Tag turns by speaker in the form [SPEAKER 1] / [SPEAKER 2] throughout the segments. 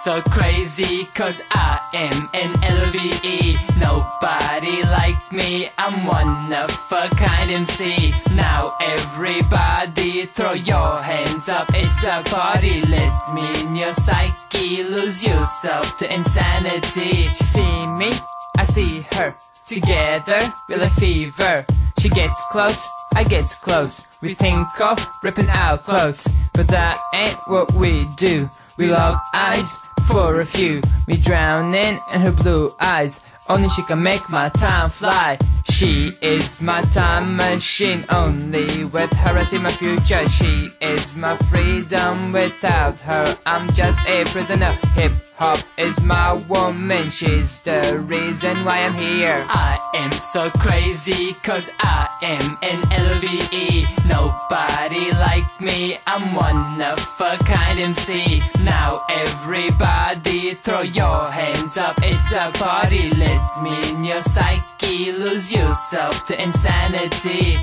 [SPEAKER 1] so crazy, cause I am an LOVE. Nobody like me, I'm one of a kind MC. Now everybody throw your hands up, it's a party. Let me in your psyche, lose yourself to insanity. She see me, I see her, together we're like fever. She gets close, I get close. We think of ripping our clothes, but that ain't what we do. We lock eyes for a few. We drowning in her blue eyes. Only she can make my time fly. She is my time machine. Only with her I see my future. She is my freedom. Without her I'm just a prisoner. Hip hop is my woman. She's the reason why I'm here. I am so crazy, cause I am an LOVE. Nobody like me, I'm one of a kind MC. Now everybody throw your hands up, it's a party. Let me in your psyche, lose yourself to insanity.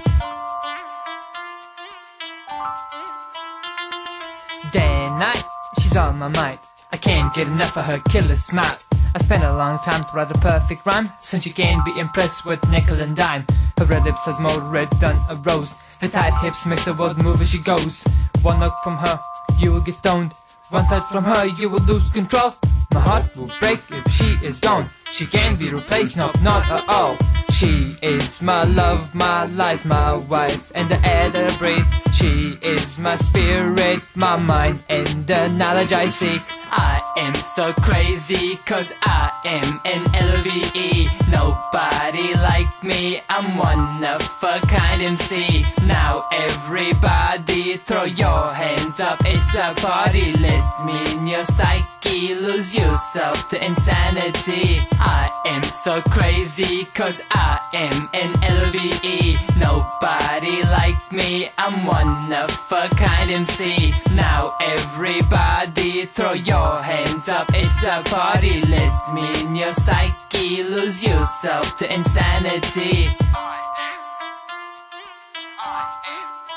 [SPEAKER 1] Day and night, she's on my mind. I can't get enough of her killer smile. I spent a long time to write a perfect rhyme, since she can't be impressed with nickel and dime. Her red lips has more red than a rose. Her tight hips makes the world move as she goes. One look from her, you will get stoned. One touch from her, you will lose control. My heart will break if she is gone. She can't be replaced, no, not at all. She is my love, my life, my wife, and the air that I breathe. She is my spirit, my mind, and the knowledge I seek. I am so crazy, cause I am an LOVE. Nobody like me, I'm one of a kind MC. Now everybody throw your hands up, it's a party. Let me in your psyche, lose yourself to insanity. I am so crazy, cause I am an LOVE. Nobody like me, I'm one of a kind MC. Now everybody throw your hands up, it's a party. Let me in your psyche, lose yourself to insanity. I am